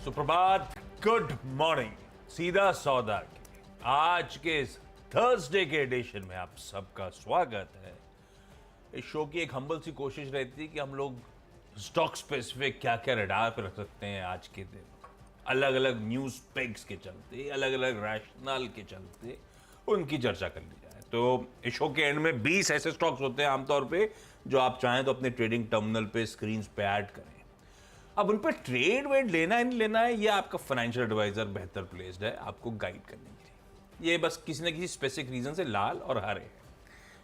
सुप्रभात, good morning. सीधा सौदा के आज के इस थर्सडे के एडिशन में आप सबका स्वागत है। इस शो की एक हम्बल सी कोशिश रहती है कि हम लोग स्टॉक स्पेसिफिक क्या क्या रडार पे रख सकते हैं आज के दिन, अलग अलग न्यूज पेग्स के चलते, अलग अलग रैशनल के चलते उनकी चर्चा कर ली जाए। तो इस शो के एंड में 20 ऐसे स्टॉक्स होते हैं आमतौर पे जो आप चाहें तो अपने ट्रेडिंग टर्मिनल पे स्क्रीन पे ऐड करें। अब उन पर ट्रेड वेड लेना है नहीं लेना है, ये आपका फाइनेंशियल एडवाइजर बेहतर प्लेस्ड है आपको गाइड करने के लिए। ये बस किसी न किसी स्पेसिफिक रीजन से लाल और हरे है।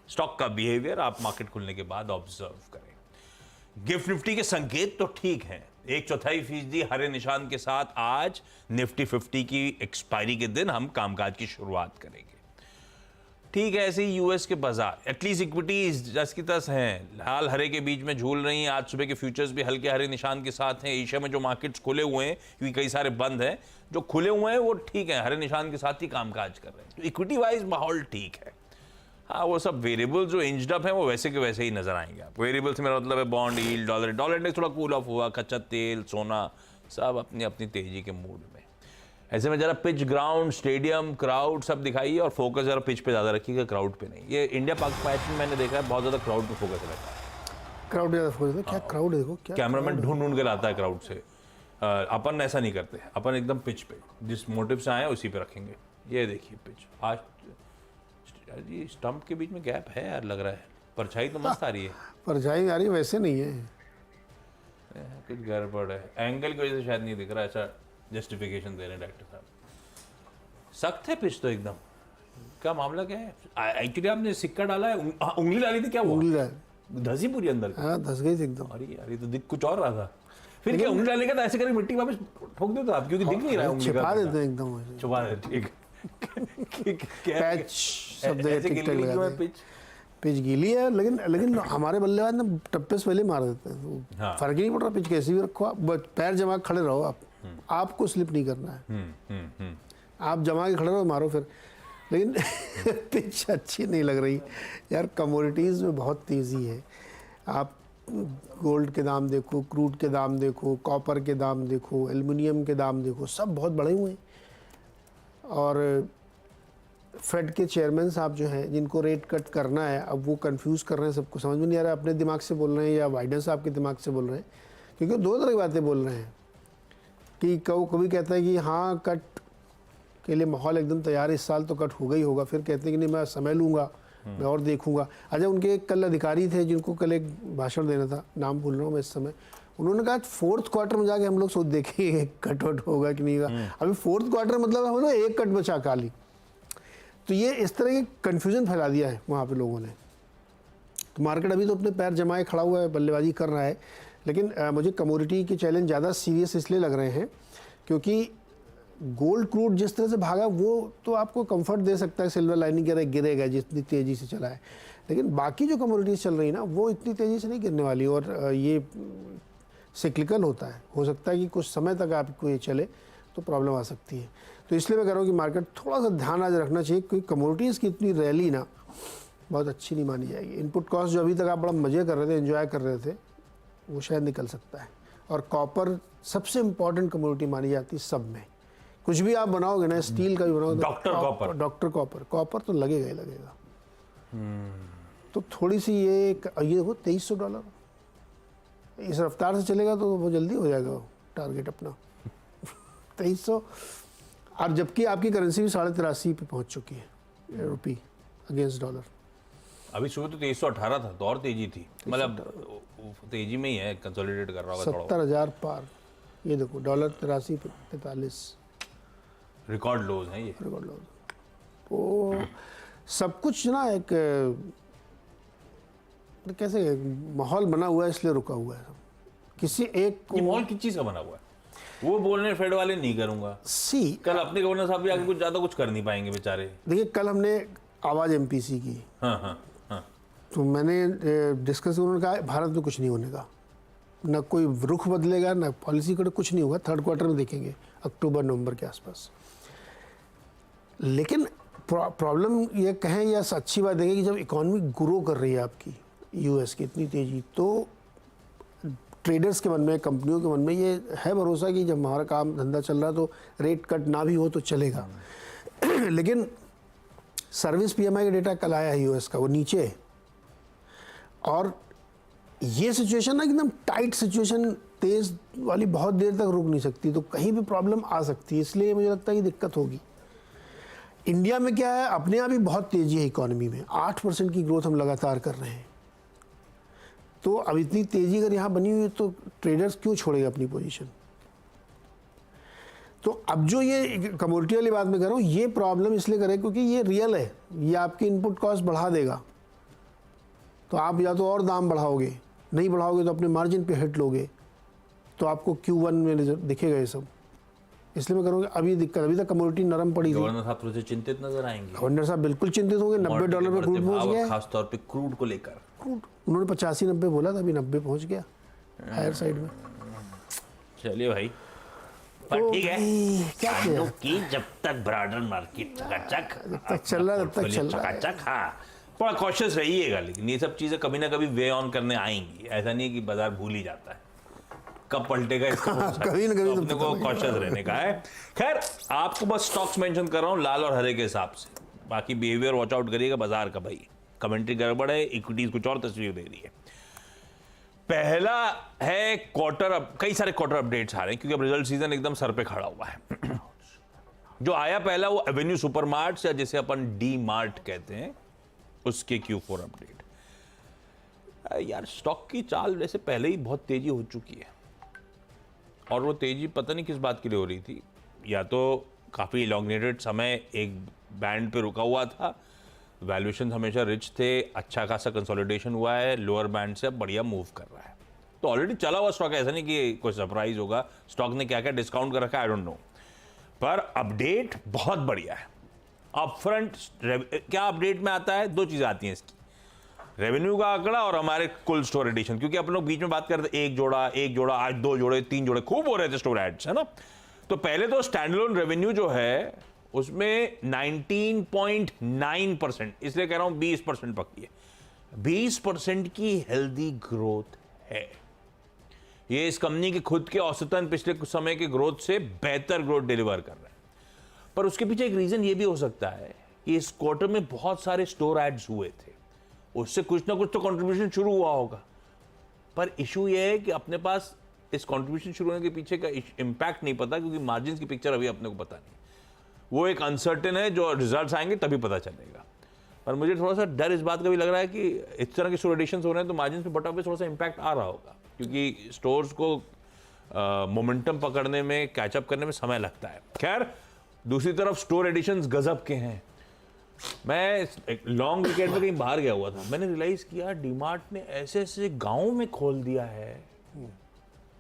स्टॉक का बिहेवियर आप मार्केट खुलने के बाद ऑब्जर्व करें। गिफ्ट निफ्टी के संकेत तो ठीक हैं, 1/4% हरे निशान के साथ आज निफ्टी 50 की एक्सपायरी के दिन हम कामकाज की शुरुआत करेंगे। ठीक है, ऐसे ही यूएस के बाजार एटलीस्ट इक्विटीज जस की तस हैं, लाल हरे के बीच में झूल रही हैं। आज सुबह के फ्यूचर्स भी हल्के हरे निशान के साथ हैं। एशिया में जो मार्केट्स खुले हुए हैं, क्योंकि कई सारे बंद हैं, जो खुले हुए हैं वो ठीक है, हरे निशान के साथ ही कामकाज कर रहे हैं। तो इक्विटी वाइज माहौल ठीक है। हाँ, वो सब वेरिएबल जो इंज्ड अप है वो वैसे के वैसे ही नजर आएंगे आपको। वेरिएबल से मेरा मतलब है बॉन्ड यील्ड, डॉलर इंडेक्स थोड़ा कूल ऑफ हुआ, कच्चा तेल, सोना सब अपनी अपनी तेजी के मूड में। ऐसे में जरा पिच, ग्राउंड, स्टेडियम, क्राउड सब दिखाइए और फोकस जरा पिच पे ज़्यादा रखिएगा, क्राउड पे नहीं। ये इंडिया पाक मैच में मैंने देखा है बहुत ज़्यादा क्राउड पे फोकस रहता है। क्राउड ज़्यादा फोकस है। क्या क्राउड देखो, क्या कैमरामैन ढूंढ के लाता है क्राउड से। अपन ऐसा नहीं करते, अपन एकदम पिच पे जिस मोटिव से आए उसी पे रखेंगे। ये देखिए पिच, आज जी स्टंप के बीच में गैप है यार, लग रहा है। परछाई तो मस्त आ रही है। परछाई आ रही है, वैसे नहीं है, कुछ गड़बड़ है, एंगल की वजह से शायद नहीं दिख रहा। ऐसा जस्टिफिकेशन दे रहे हैं डायरेक्टर साहब। सख्त है पिच तो एकदम। क्या मामला क्या है? एक्चुअली आपने सिक्का डाला है, उंगली डाली थी क्या? वो उंगली धसी पूरी अंदर। हाँ, धस गई थी एकदम। अरे यार, ये तो दिख कुछ और रहा था। फिर क्या उंगली डालेगा तो ऐसे करके मिट्टी वापस ठोक दो तो आप, क्योंकि दिख नहीं रहा है। छिपा देते हैं एकदम, छुपा देते। ठीक पैच सब जगह पिच पिच गीली है, लेकिन हमारे बल्लेबाज ना टप्पे से पहले मार देते हैं। हाँ। फर्क ही नहीं पड़ रहा, पिच कैसी भी रखो आप, पैर जमा के खड़े रहो आप। आपको स्लिप नहीं करना है। आप जमा के खड़े रहो, मारो फिर। लेकिन पिच अच्छी नहीं लग रही यार। कमोडिटीज़ में बहुत तेज़ी है। आप गोल्ड के दाम देखो, क्रूड के दाम देखो, कॉपर के दाम देखो, एल्युमिनियम के दाम देखो, सब बहुत बढ़े हुए हैं। और फेड के चेयरमैन साहब जो हैं, जिनको रेट कट करना है, अब वो कंफ्यूज कर रहे हैं, सबको समझ में नहीं आ रहा है अपने दिमाग से बोल रहे हैं या बाइडेन साहब के दिमाग से बोल रहे हैं। क्योंकि दो तरह की बातें बोल रहे हैं कि कभी कहता है कि हाँ कट के लिए माहौल एकदम तैयार है, इस साल तो कट होगा ही होगा। फिर कहते हैं कि नहीं, मैं समय लूँगा, मैं और देखूँगा। अच्छा, उनके एक कल अधिकारी थे जिनको कल एक भाषण देना था, नाम भूल रहा हूँ मैं इस समय, उन्होंने कहा 4th क्वार्टर में जाके हम लोग सोच देखेंगे कट वट होगा कि नहीं होगा। अभी 4th क्वार्टर मतलब हम लोग एक कट बचा खाली। तो ये इस तरह की कन्फ्यूजन फैला दिया है वहाँ पे लोगों ने। तो मार्केट अभी तो अपने पैर जमाए खड़ा हुआ है, बल्लेबाजी कर रहा है। लेकिन मुझे कमोडिटी के चैलेंज ज़्यादा सीरियस इसलिए लग रहे हैं क्योंकि गोल्ड क्रूड जिस तरह से भागा वो तो आपको कंफर्ट दे सकता है, सिल्वर लाइनिंग की तरह गिरेगा जितनी तेज़ी से चला है। लेकिन बाकी जो कमोडिटीज़ चल रही ना, वो इतनी तेज़ी से नहीं गिरने वाली। और ये सिक्लिकल होता है, हो सकता है कि कुछ समय तक आपको ये चले तो प्रॉब्लम आ सकती है। तो इसलिए मैं कह रहा हूँ कि मार्केट थोड़ा सा ध्यान आज रखना चाहिए, क्योंकि कमोडिटीज़ की इतनी रैली ना बहुत अच्छी नहीं मानी जाएगी। इनपुट कॉस्ट जो अभी तक आप बड़ा मज़े कर रहे थे, एंजॉय कर रहे थे, वो शायद निकल सकता है। और कॉपर सबसे इम्पॉर्टेंट कमोडिटी मानी जाती है सब में। कुछ भी आप बनाओगे ना, स्टील का भी बनाओगे, डॉक्टर कॉपर तो लगेगा ही लगेगा। तो थोड़ी सी ये देखो $2300 इस रफ्तार से चलेगा तो वो जल्दी हो जाएगा टारगेट अपना 2300। और जबकि आपकी करेंसी भी 83.5 पे पहुंच चुकी है रुपी अगेंस्ट डॉलर। अभी सुबह तो 2318 था, तो और तेजी थी, मतलब तेजी में ही है, कंसोलिडेट कर रहा होगा। 70,000 पार। ये देखो डॉलर 83.45 रिकॉर्ड लोज हैं ये, रिकॉर्ड लोज। तो सब कुछ ना एक कैसे माहौल बना हुआ है, इसलिए रुका हुआ है। किसी एक ये माहौल किस चीज़ का बना हुआ है? वो बोलने फेड वाले नहीं करूंगा। कल अपने गवर्नर साहब भी आगे कुछ ज़्यादा कुछ कर नहीं पाएंगे बेचारे। देखिए, कल हमने आवाज़ MPC की। हाँ। तो मैंने डिस्कस, उन्होंने कहा भारत में कुछ नहीं होने का, ना कोई रुख बदलेगा, ना पॉलिसी का कुछ नहीं होगा, 3rd क्वार्टर में देखेंगे, अक्टूबर नवंबर के आसपास। लेकिन प्रॉब्लम ये कहें या अच्छी बात है कि जब इकॉनमी ग्रो कर रही है आपकी US की इतनी तेज़ी, तो ट्रेडर्स के मन में, कंपनियों के मन में ये है भरोसा कि जब हमारा काम धंधा चल रहा है तो रेट कट ना भी हो तो चलेगा। लेकिन सर्विस पीएमआई का डेटा कल आया है यूएस का, वो नीचे है। और ये सिचुएशन ना एकदम टाइट सिचुएशन, तेज वाली बहुत देर तक रुक नहीं सकती, तो कहीं भी प्रॉब्लम आ सकती है। इसलिए मुझे लगता है कि दिक्कत होगी। इंडिया में क्या है, अपने यहाँ भी बहुत तेजी है इकोनॉमी में, 8% की ग्रोथ हम लगातार कर रहे हैं। तो अब इतनी तेजी अगर यहाँ बनी हुई है तो ट्रेडर्स क्यों छोड़ेगा अपनी पोजीशन। तो अब जो ये कमोडिटी वाली बात मैं कर रहा हूँ, ये प्रॉब्लम इसलिए करे क्योंकि ये रियल है, ये आपकी इनपुट कॉस्ट बढ़ा देगा। तो आप या तो और दाम बढ़ाओगे, नहीं बढ़ाओगे तो अपने मार्जिन पे हिट लोगे, तो आपको Q1 में दिखेगा ये सब। इसलिए मैं करूँगा अभी दिक्कत, अभी तक कमोडिटी नरम पड़ी थी। गवर्नर साहब थोड़े से चिंतित नजर आएंगे। गवर्नर साहब बिल्कुल चिंतित होंगे, $90 पे क्रूड पहुंच गया, खास तौर पे क्रूड को लेकर। क्रूड उन्होंने 85-90 बोला था, अभी 90 पहुंच गया हायर साइड में। चलिए भाई, पर तो ठीक है, क्या किया? चालू की जब तक ब्रॉडर मार्केट चकाचक, जब तक चल रहा है, तब तक चल रहा है। चकाचक। हाँ, थोड़ा कॉशियस रहिएगा, लेकिन ये सब चीजें कभी ना कभी वे ऑन करने आएंगी। ऐसा नहीं है कि बाजार भूल ही जाता है, कब पलटेगा इसका कभी ना कभी तो अपने को कॉशियस रहने का है। खैर, आपको बस स्टॉक्स मेंशन कर रहा हूँ लाल और हरे के हिसाब से, बाकी बिहेवियर वॉच आउट करिएगा बाजार का। भाई कमेंट्री गड़बड़ है, इक्विटीज कुछ और तस्वीर दे रही है। पहला है क्वार्टर, अब कई सारे क्वार्टर अपडेट्स आ रहे हैं क्योंकि अब रिजल्ट सीजन एकदम सर पे खड़ा हुआ है। जो आया पहला वो एवेन्यू सुपरमार्ट्स, या जिसे अपन डी मार्ट कहते हैं, उसके Q4 अपडेट। यार स्टॉक की चाल वैसे पहले ही बहुत तेजी हो चुकी है, और वो तेजी पता नहीं किस बात के लिए हो रही थी। या तो काफ़ी इलॉन्गेटेड समय एक बैंड पे रुका हुआ था, वैल्यूएशन हमेशा रिच थे, अच्छा खासा कंसोलिडेशन हुआ है, लोअर बैंड से अब बढ़िया मूव कर रहा है। तो ऑलरेडी चला हुआ स्टॉक है, ऐसा नहीं कि कोई सरप्राइज होगा। स्टॉक ने क्या क्या डिस्काउंट कर रखा है आई डोंट नो, पर अपडेट बहुत बढ़िया है। अपफ्रंट क्या अपडेट में आता है, दो चीज़ें आती हैं इसकी, रेवेन्यू का आंकड़ा और हमारे कुल स्टोर एडिशन। क्योंकि अपन लोग बीच में बात करते एक जोड़ा, आज 2 जोड़े, 3 जोड़े खूब हो रहे थे स्टोर एड्स, है ना। तो पहले तो स्टैंडअलोन रेवेन्यू जो है उसमें 19.9%, इसलिए कह रहा हूं 20% पक्की है, 20% की हेल्दी ग्रोथ है। ये इस कंपनी के खुद के औसतन पिछले कुछ समय के ग्रोथ से बेहतर ग्रोथ डिलीवर कर रहे हैं। पर उसके पीछे एक रीजन ये भी हो सकता है कि इस क्वार्टर में बहुत सारे स्टोर एड्स हुए थे, उससे कुछ ना कुछ तो कंट्रीब्यूशन शुरू हुआ होगा। पर इशू ये है कि अपने पास इस कंट्रीब्यूशन शुरू होने के पीछे का इम्पैक्ट नहीं पता, क्योंकि मार्जिन की पिक्चर अभी अपने को पता नहीं, वो एक अनसर्टेन है। जो रिजल्ट्स आएंगे तभी पता चलेगा। पर मुझे थोड़ा सा डर इस बात का भी लग रहा है कि इस तरह के स्टोर एडिशंस हो रहे हैं तो मार्जिन पे बटा पे थोड़ा सा इम्पैक्ट आ रहा होगा, क्योंकि स्टोर्स को मोमेंटम पकड़ने में, कैचअप करने में समय लगता है। खैर, दूसरी तरफ स्टोर एडिशंस गजब के हैं। मैं लॉन्ग वीकेंड में कहीं बाहर गया हुआ था, मैंने रियलाइज किया डीमार्ट ने ऐसे ऐसे गाँव में खोल दिया है,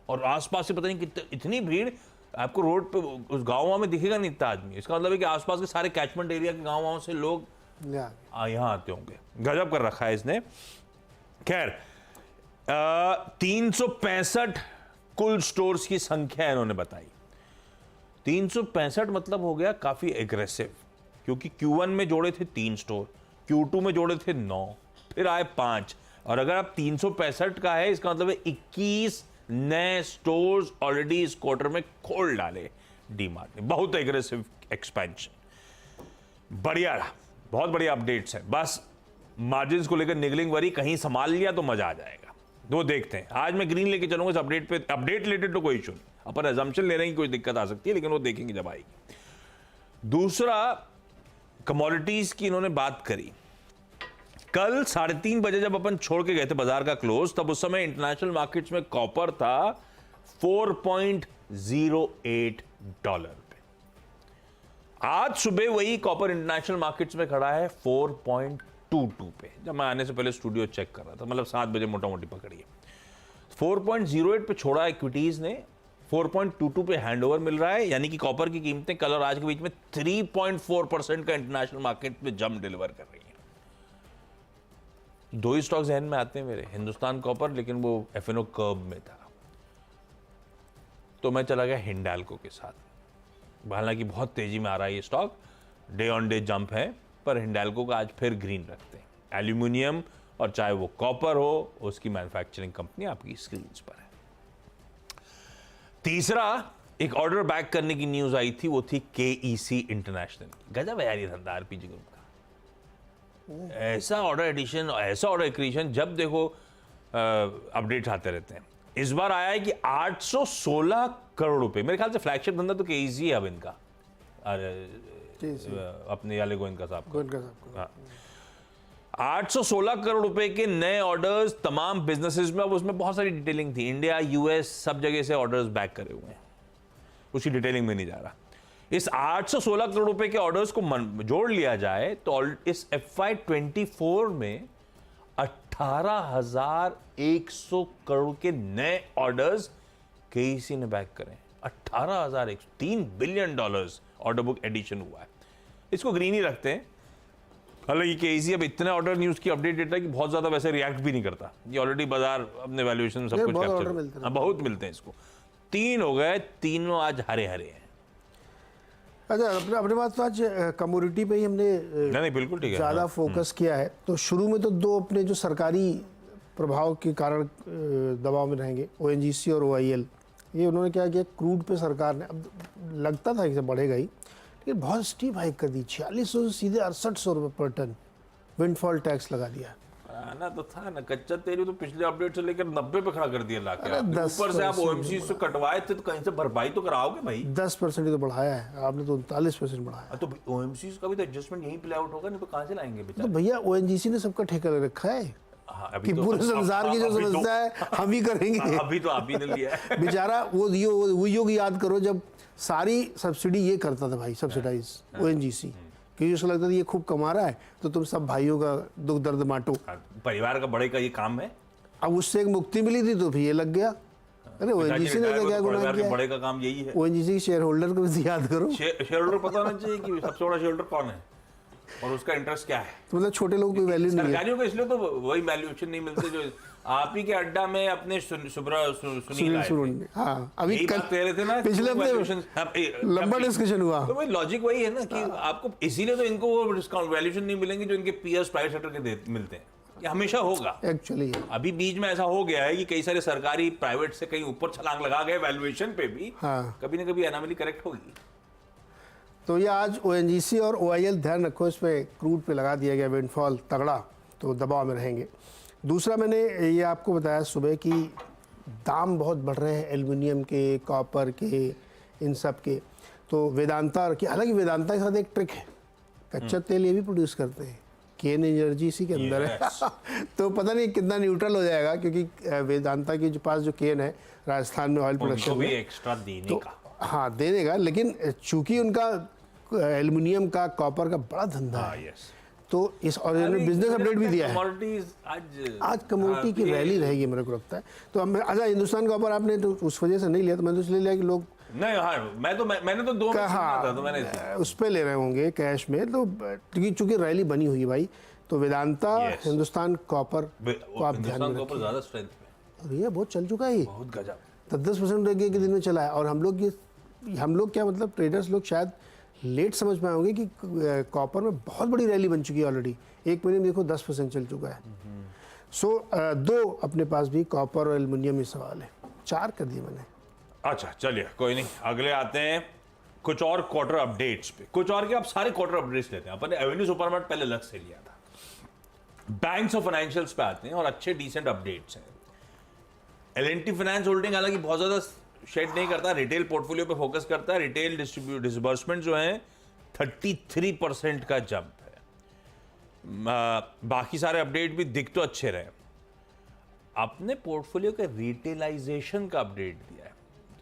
और आसपास से पता नहीं कितनी इतनी भीड़, आपको रोड पे उस गाँव में दिखेगा नहीं इतना आदमी। इसका मतलब है कि आसपास के सारे कैचमेंट एरिया के गाँव से लोग यहाँ आते होंगे। गजब कर रखा है इसने। खैर, 365 कुल स्टोर्स की संख्या इन्होंने बताई। 365 मतलब हो गया काफी एग्रेसिव, क्योंकि Q1 में जोड़े थे 3 स्टोर, Q2 में जोड़े थे 9, फिर आए 5, और अगर आप 365 का है इसका मतलब है 21 नए स्टोर्स ऑलरेडी इस क्वार्टर में खोल डाले डीमार्ट ने। बहुत एग्रेसिव एक्सपेंशन, बढ़िया रहा, बहुत बढ़िया अपडेट्स है। बस मार्जिन्स को लेकर निगलिंग वरी कहीं संभाल लिया तो मजा आ जाएगा। दो देखते हैं, आज मैं ग्रीन लेके चलूंगा इस अपडेट पे। अपडेट रिलेटेड तो कोई इशू नहीं, अपन अजम्पशन ले रहे हैं कि कोई दिक्कत आ सकती है, लेकिन वो देखेंगे जब आएगी। दूसरा, कमोडिटीज की इन्होंने बात करी। कल 3:30 बजे जब अपन छोड़ के गए थे बाजार का क्लोज, तब उस समय इंटरनेशनल मार्केट्स में कॉपर था $4.08 पे। आज सुबह वही कॉपर इंटरनेशनल मार्केट्स में खड़ा है 4.22 पे। जब मैं आने से पहले स्टूडियो चेक कर रहा था, मतलब 7 बजे मोटा मोटी पकड़िए। 4.08 पे छोड़ा इक्विटीज ने, 4.22 पे हैंडओवर मिल रहा है, यानी कि कॉपर की कीमतें कल और आज के बीच में 3.4% का इंटरनेशनल मार्केट में जंप डिलीवर कर रही है। दो ही स्टॉक जहन में आते हैं मेरे, हिंदुस्तान कॉपर, लेकिन वो एफएनओ कर्व में था, तो मैं चला गया हिंडाल्को के साथ। हालांकि बहुत तेजी में आ रहा है ये stock, day on day jump है, पर हिंडाल्को का आज फिर ग्रीन रखते हैं। एल्यूमिनियम और चाहे वो कॉपर हो, उसकी मैन्युफैक्चरिंग कंपनी आपकी स्क्रीन पर है। तीसरा एक ऑर्डर बैक करने की न्यूज आई थी, वो थी KEC इंटरनेशनल। गजब है यार ये धंधा आरपीजी ग्रुप का। ऐसा ऑर्डर एडिशन, ऐसा ऑर्डर एक्रीशन, जब देखो अपडेट्स आते रहते हैं। इस बार आया है कि 816 करोड़ रुपए, मेरे ख्याल से फ्लैगशिप धंधा तो KEC है अब इनका, अपने वाले गोयनका साहब का। हाँ। 816 करोड़ रुपए के नए ऑर्डर्स तमाम बिजनेसेस में। अब उसमें बहुत सारी डिटेलिंग थी, इंडिया, US सब जगह से ऑर्डर्स बैक करे हुए हैं, उसकी डिटेलिंग में नहीं जा रहा। इस 816 करोड़ रुपए के ऑर्डर्स को जोड़ लिया जाए तो इस FY24 में 18,100 करोड़ के नए ऑर्डर्स KEC ने बैक करें। 18,100, $3 बिलियन ऑर्डर बुक एडिशन हुआ है। इसको ग्रीन ही रखते हैं। हालांकि KEC अब इतने ऑर्डर न्यूज की अपडेट देता है कि बहुत ज्यादा वैसे रिएक्ट भी नहीं करता। ये ऑलरेडी बाजार अपने वैल्यूएशन सब कुछ कैप्चर, बहुत मिलते हैं इसको। 3 हो गए, तीनों आज हरे हरे हैं। अच्छा, अपने पास तो आज कमोडिटी पे ही हमने नहीं बिल्कुल ठीक है, ज़्यादा फोकस किया है। तो शुरू में तो 2 अपने जो सरकारी प्रभाव के कारण दबाव में रहेंगे, ONGC और OIL। ये उन्होंने क्या किया, क्रूड पे सरकार ने, अब लगता था कि बढ़ेगा ही, लेकिन बहुत स्टीप हाइक कर दी। 4600 से सीधे 6800 रुपये पर टन विंडफॉल टैक्स लगा दिया। आना तो था ना, कच्चा तेल तो पिछले अपडेट से लेकर 90 पे खड़ा कर दिया लाके। ऊपर से आप OMC से कटवाए थे तो कहीं से भरपाई तो कराओगे भाई। 10% ही तो बढ़ाया है आपने, तो 39% बढ़ाया। तो OMC का भी तो एडजस्टमेंट यहीं प्ले आउट होगा, नहीं तो कहाँ से लाएंगे बेचारे? तो भैया ONGC ने सबका ठेका ले रखा है कि तो, पूरे संसार की जो समस्या है हम ही करेंगे। अभी तो आप ही ने लिया है। बेचारा वो योग याद करो जब सारी सब्सिडी ये करता था भाई, सब्सिडाइज ONGC, क्योंकि उसको लगता था ये खूब कमा रहा है तो तुम सब भाइयों का दुख दर्द बांटो। परिवार का बड़े का ये काम है। अब उससे एक मुक्ति मिली थी तो फिर ये लग गया। अरे ONGC ने तो क्या गुनाह किया? बड़े का काम यही है। ONGC के शेयर होल्डर को भी याद करो। शेयर होल्डर पता होना चाहिए कि सबसे बड़ा शेयर होल्डर कौन है और उसका इंटरेस्ट क्या है। तो मतलब छोटे लोगों को वैल्यू नहीं है सरकारियों को, इसलिए तो वही वैल्यूएशन नहीं मिलते जो आप ही के अड्डा में अपने सुनील हाँ, अभी कह रहे थे ना, पिछले हफ्ते लंबा डिस्कशन हुआ। तो भाई लॉजिक वही है ना कि आपको इसीलिए तो इनको वो डिस्काउंट वैल्यूएशन नहीं मिलेंगे जो इनके पीएस प्राइवेट सेक्टर के मिलते हैं। ये हमेशा होगा एक्चुअली। अभी बीच में ऐसा हो गया है कि कई सारे सरकारी प्राइवेट से कहीं ऊपर छलांग लगा गए वैल्यूएशन पे भी। हाँ, कभी ना कभी एनामली करेक्ट होगी। तो ये आज ONGC और OIL, ध्यान रखो इस पे क्रूड पे लगा दिया गया विंडफॉल तगड़ा, तो दबाव में रहेंगे। दूसरा, मैंने ये आपको बताया सुबह कि दाम बहुत बढ़ रहे हैं एल्युमिनियम के, कॉपर के, इन सब के। तो वेदांता की, हालांकि वेदांता के साथ एक ट्रिक है, कच्चा तेल ये भी प्रोड्यूस करते हैं, केन एनर्जी इसी के अंदर है। तो पता नहीं कितना न्यूट्रल हो जाएगा, क्योंकि वेदांता के पास जो केन है राजस्थान में ऑयल प्रोडक्शन में, एक्स्ट्रा देने तो का, हाँ दे देगा, लेकिन चूंकि उनका एल्युमिनियम का, कॉपर का बड़ा धंधा है, तो इस और बिजनेस अपडेट भी दिया है। आज कमोडिटी की रैली रहेगी मेरे को लगता है। तो अच्छा, हिंदुस्तान कॉपर आपने तो उस वजह से नहीं लिया, तो मैंने तो इसलिए लिया कि लोग नहीं, हाँ मैंने तो 2 में था, तो मैंने उस पे ले रहे होंगे कैश में। तो क्योंकि चूंकि रैली बनी हुई है भाई, तो वेदांता, हिंदुस्तान कॉपर को आप ध्यान में रखिए। ज्यादा स्ट्रेंथ में और ये बहुत चल चुका है, बहुत गजब, 10% के दिन में चला है। और हम लोग क्या मतलब ट्रेडर्स लोग शायद लेट समझ में आएंगे कि कॉपर में बहुत बड़ी रैली बन चुकी है ऑलरेडी। 1 महीने में देखो 10% चल चुका है। सो 2 अपने पास भी कॉपर और एल्युमिनियम ही सवाल है, 4 कर दिए मैंने। अच्छा चलिए कोई नहीं, अगले आते हैं कुछ और क्वार्टर अपडेट्स पे। कुछ और के आप सारे क्वार्टर अपडेट्स लेते हैं। अपन ने एवेन्यू सुपरमार्ट पहले अलग से लिया था। बैंक्स और फाइनेंशियल्स पे आते हैं और अच्छे डिसेंट अपडेट्स हैं। L&T फाइनेंस होल्डिंग हालांकि बहुत ज्यादा शेड नहीं करता, रिटेल पोर्टफोलियो पे फोकस करता है। रिटेल डिसबर्समेंट जो है 33% का जंप है। बाकी सारे अपडेट भी दिख तो अच्छे रहे। अपने पोर्टफोलियो के रिटेलाइजेशन का अपडेट दिया है,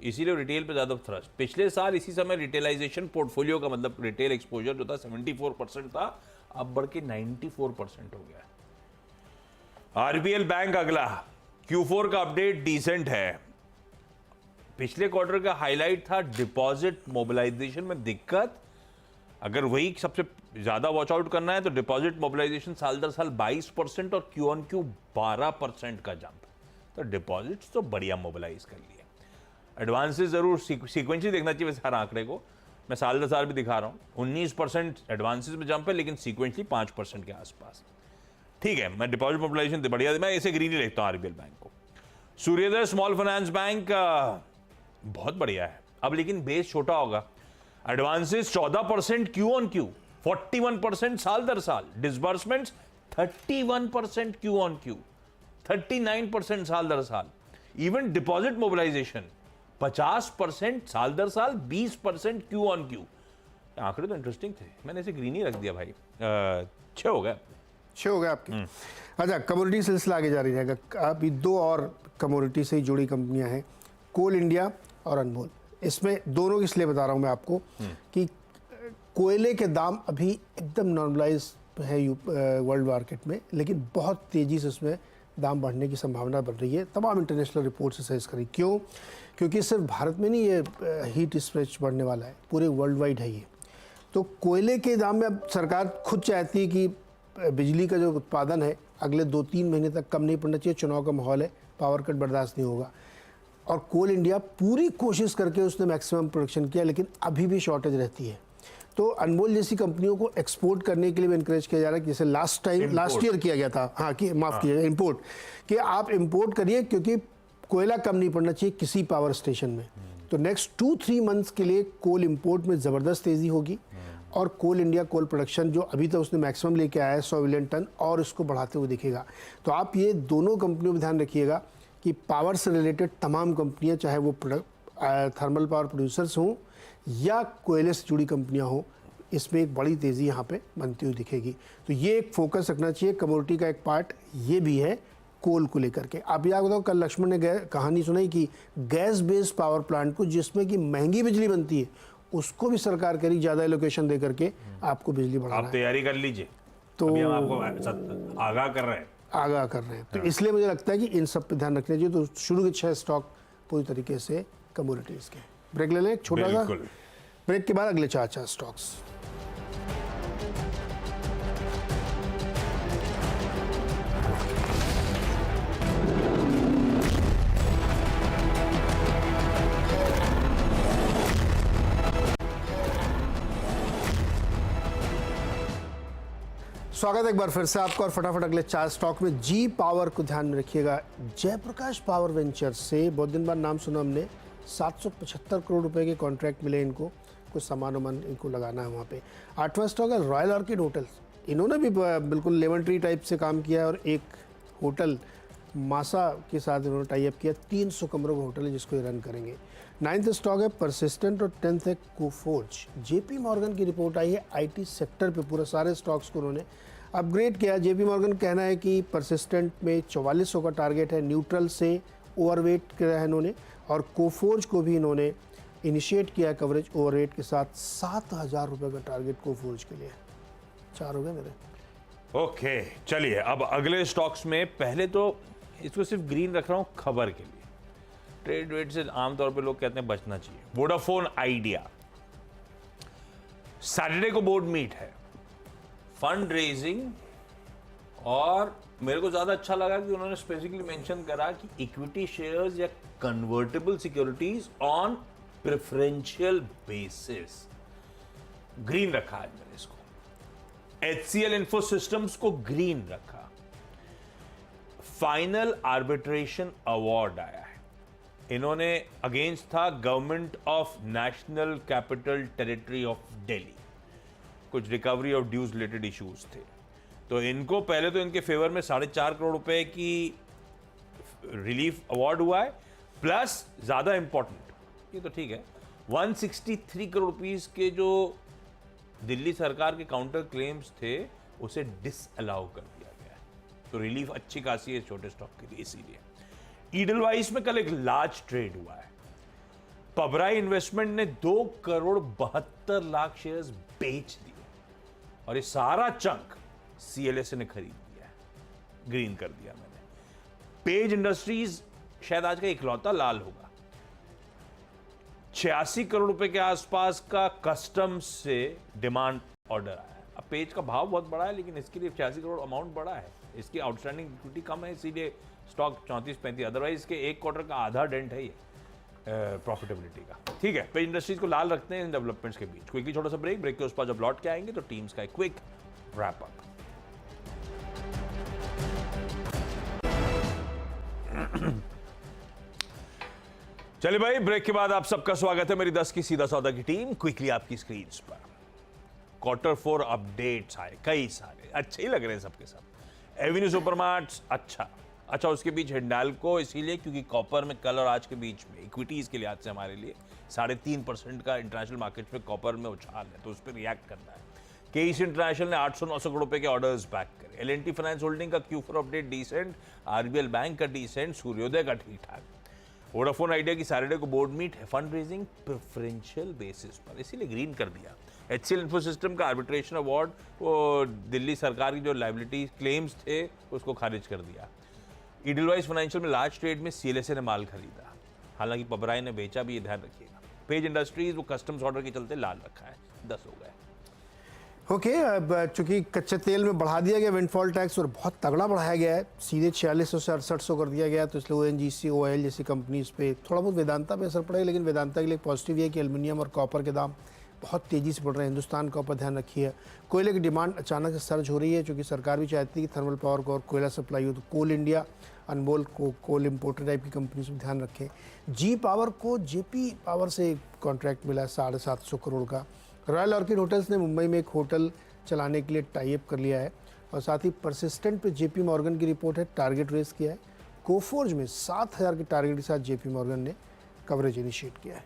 इसीलिए रिटेल पे ज्यादा थ्रस्ट। पिछले साल इसी समय रिटेलाइजेशन पोर्टफोलियो का मतलब रिटेल एक्सपोजर जो था 74% था, अब बढ़ के 94% हो गया। RBL बैंक अगला Q4 का अपडेट डिसेंट है। पिछले क्वार्टर का हाईलाइट था डिपॉजिट मोबिलाइजेशन में दिक्कत। अगर वही सबसे ज्यादा वॉच आउट करना है तो डिपॉजिट मोबिलाइजेशन साल दर साल 22% और Q-on-Q 12% का जंप। तो डिपॉजिट्स तो बढ़िया मोबिलाइज कर लिए। एडवांसेस जरूर सीक्वेंशियली देखना चाहिए वैसे हर आंकड़े को। मैं साल दर साल भी दिखा रहा हूँ, 19% एडवांसेस में जंप है, लेकिन सीक्वेंशली 5% के आसपास। ठीक है, मैं डिपॉजिट मोबिलाइजेशन बढ़िया, मैं इसे ग्रीन ही लिखता हूँ RBL बैंक को। सूर्योदय स्मॉल फाइनेंस बैंक बहुत बढ़िया है। अब लेकिन बेस छोटा होगा। एडवांसेस 14% क्यू ऑन क्यू, 41% साल दर साल, डिसबर्समेंट्स 31% क्यू ऑन क्यू, 39% साल दर साल, इवन डिपॉजिट मोबिलाइजेशन 50% साल दर साल, 20% क्यू ऑन क्यू। आंकड़े तो इंटरेस्टिंग थे, मैंने इसे ग्रीन ही रख दिया भाई। 6 हो गया, 6 हो गए आपके। अच्छा, कमोडिटी सिलसिला आगे जारी रहेगा। अभी 2 और कमोडिटी से जुड़ी कंपनियां हैं, कोल इंडिया और अनमोल। इसमें दोनों की इसलिए बता रहा हूं मैं आपको कि कोयले के दाम अभी एकदम नॉर्मलाइज है वर्ल्ड मार्केट में, लेकिन बहुत तेज़ी से उसमें दाम बढ़ने की संभावना बढ़ रही है। तमाम इंटरनेशनल रिपोर्ट से सजेस्ट करी। क्यों? क्योंकि सिर्फ भारत में नहीं ये हीट स्ट्रेच बढ़ने वाला है, पूरे वर्ल्ड वाइड है ये। तो कोयले के दाम में अब सरकार खुद चाहती है कि बिजली का जो उत्पादन है अगले 2-3 महीने तक कम नहीं पड़ना चाहिए। चुनाव का माहौल है, पावर कट बर्दाश्त नहीं होगा। और कोल इंडिया पूरी कोशिश करके उसने मैक्सिमम प्रोडक्शन किया, लेकिन अभी भी शॉर्टेज रहती है। तो अनमोल जैसी कंपनियों को एक्सपोर्ट करने के लिए भी इनकरेज किया जा रहा है, जैसे लास्ट ईयर किया गया था। हाँ, कि माफ़ कीजिएगा, इंपोर्ट, कि आप इंपोर्ट करिए क्योंकि कोयला कम नहीं पड़ना चाहिए किसी पावर स्टेशन में। तो नेक्स्ट 2-3 मंथ्स के लिए कोल इंपोर्ट में ज़बरदस्त तेज़ी होगी। और कोल इंडिया कोल प्रोडक्शन जो अभी तक उसने मैक्सिमम लेके आया है 100 मिलियन टन, और इसको बढ़ाते हुए दिखेगा। तो आप ये दोनों कंपनियों में ध्यान रखिएगा कि पावर से रिलेटेड तमाम कंपनियां, चाहे वो थर्मल पावर प्रोड्यूसर्स हों या कोयले से जुड़ी कंपनियां हों, इसमें एक बड़ी तेज़ी यहाँ पे बनती हुई दिखेगी। तो ये एक फोकस रखना चाहिए। कमोडिटी का एक पार्ट ये भी है कोल को लेकर के। आप याद बताओ, कल लक्ष्मण ने कहानी सुनाई कि गैस बेस्ड पावर प्लांट को, जिसमें कि महंगी बिजली बनती है, उसको भी सरकार करी ज़्यादा एलोकेशन दे करके आपको बिजली बढ़ाना। आप तैयारी कर लीजिए, तो अभी हम आपको आगाह कर रहे हैं। तो इसलिए मुझे लगता है कि इन सब पे ध्यान रखना चाहिए। तो शुरू के 6 स्टॉक पूरी तरीके से कमोडिटीज के। ब्रेक ले लें, एक छोटा सा ब्रेक के बाद अगले 4 स्टॉक्स। स्वागत है एक बार फिर से आपका, और फटाफट अगले 4 स्टॉक में। जी पावर को ध्यान में रखिएगा। जयप्रकाश पावर वेंचर से बहुत दिन बाद नाम सुना हमने। 775 करोड़ रुपए के कॉन्ट्रैक्ट मिले इनको, कुछ सामान वामान इनको लगाना है वहाँ पे। 8वां स्टॉक है रॉयल ऑर्किड होटल्स। इन्होंने भी बिल्कुल लेमन ट्री टाइप से काम किया है, और एक होटल मासा के साथ इन्होंने टाई अप किया। 300 कमरों का होटल है जिसको ये रन करेंगे। 9th स्टॉक है परसिस्टेंट, और 10th है कोफोर्ज। जेपी मॉर्गन की रिपोर्ट आई है आईटी सेक्टर पे, पूरा सारे स्टॉक्स को उन्होंने अपग्रेड किया। जेपी मॉर्गन कहना है कि परसिस्टेंट में 4400 का टारगेट है, न्यूट्रल से ओवरवेट किया है इन्होंने। और कोफोर्ज को भी इन्होंने इनिशिएट किया कवरेज ओवरवेट के साथ। 7000 रुपये का टारगेट कोफोर्ज के लिए। 4 हो गए मेरे। ओके, चलिए अब अगले स्टॉक्स में। पहले तो इसको सिर्फ ग्रीन रख रहा हूं खबर के लिए। ट्रेड वेट से आमतौर पे लोग कहते हैं बचना चाहिए। वोडाफोन आइडिया, सैटरडे को बोर्ड मीट है, फंड रेजिंग, और मेरे को ज्यादा अच्छा लगा कि उन्होंने स्पेसिफिकली मेंशन करा कि इक्विटी शेयर्स या convertible securities on preferential basis. Green रखा है मैंने इसको। HCL इन्फो सिस्टम्स को ग्रीन रखा। फाइनल आर्बिट्रेशन अवार्ड आया है, इन्होंने अगेंस्ट था government of national capital territory of Delhi. कुछ recovery of dues related issues थे, तो इनको पहले तो इनके फेवर में 4.5 करोड़ रुपए की रिलीफ अवार्ड हुआ है, प्लस ज्यादा इंपॉर्टेंट, ये तो ठीक है, 163 करोड़ रुपीस के जो दिल्ली सरकार के काउंटर क्लेम्स थे उसे डिसअलाउ कर दिया गया है। तो रिलीफ अच्छी खासी है छोटे स्टॉक के लिए। इसीलिए ईडलवाइस में कल एक लार्ज ट्रेड हुआ है। पबराई इन्वेस्टमेंट ने 2,72,00,000 शेयर्स बेच दिए, और ये सारा चंक CLSA ने खरीद लिया है। ग्रीन कर दिया मैंने। पेज इंडस्ट्रीज शायद आज का इकलौता लाल होगा। 86 करोड़ रुपए के आसपास का कस्टम्स से डिमांड ऑर्डर आया है। अब पेज का भाव बहुत बड़ा है, लेकिन इसके लिए 86 करोड़ अमाउंट बड़ा है, इसकी आउटस्टैंडिंग इक्विटी कम है, इसीलिए स्टॉक 34-35। अदरवाइज के एक क्वार्टर का आधा डेंट है ये प्रॉफिटेबिलिटी का। ठीक है, पेज इंडस्ट्रीज को लाल रखते हैं इन डेवलपमेंट्स के बीच। क्विकली छोटा सा ब्रेक के उस पर जब लौट के आएंगे तो टीम्स का एक क्विक रैप अप। चलिए भाई, ब्रेक के बाद आप सबका स्वागत है मेरी 10 की सीधा सौदा की टीम। क्विकली आपकी स्क्रीन पर Q4 अपडेट्स आए, कई सारे अच्छे ही लग रहे हैं सबके सब। एवेन्यू सुपरमार्ट्स अच्छा उसके बीच हिंडाल्को, इसीलिए क्योंकि कॉपर में कल और आज के बीच में इक्विटीज के लिहाज से हमारे लिए 3.5% का इंटरनेशनल मार्केट में कॉपर में उछाल है, तो उस पर रिएक्ट करना है। केईसी इंटरनेशनल ने 800-900 करोड़ रुपए के ऑर्डर्स बैक करे। L&T फाइनेंस होल्डिंग का Q4 update decent, RBL bank का डिसेंट, सूर्योदय का ठीक ठाक। वोडाफोन आइडिया की सैटरडे को बोर्ड मीट है, फंड रेजिंग प्रेफरेंशियल बेसिस पर, इसीलिए ग्रीन कर दिया। HCL इन्फोसिस्टम का आर्बिट्रेशन अवार्ड, वो दिल्ली सरकार की जो लाइबिलिटी क्लेम्स थे उसको खारिज कर दिया। ईडलवाइज फाइनेंशियल में लार्ज ट्रेड में CLSA ने माल खरीदा, हालांकि पबराई ने बेचा भी, ये ध्यान रखिएगा। पेज इंडस्ट्रीज वो कस्टम्स ऑर्डर के चलते लाल रखा है, 10 हो गए। ओके, अब चूंकि कच्चे तेल में बढ़ा दिया गया विंडफॉल टैक्स और बहुत तगड़ा बढ़ाया गया है, सीधे 4600 से 6800 कर दिया गया, तो इसलिए ONGC OIL जैसी कंपनीज पे थोड़ा बहुत वेदांता पे असर पड़ेगा, लेकिन वेदांता के लिए पॉजिटिव ये है कि एल्युमिनियम और कॉपर के दाम बहुत तेज़ी से बढ़ रहे हैं। हिंदुस्तान का ऊपर ध्यान रखिए। कोयले की डिमांड अचानक से सर्ज हो रही है, क्योंकि सरकार भी चाहती है कि थर्मल पावर को और कोयला सप्लाई हो, तो कोल इंडिया, अनमोल को कोल इम्पोर्टर टाइप की कंपनी से ध्यान रखें। जी पावर को JP पावर से कॉन्ट्रैक्ट मिला है 750 करोड़ का। रॉयल ऑर्किड होटल्स ने मुंबई में एक होटल चलाने के लिए टाई अप कर लिया है, और साथ ही परसिस्टेंट पे JP मॉर्गन की रिपोर्ट है, टारगेट रेस किया है। कोफोर्ज में 7000 के टारगेट के साथ JP मॉर्गन ने कवरेज इनिशिएट किया है।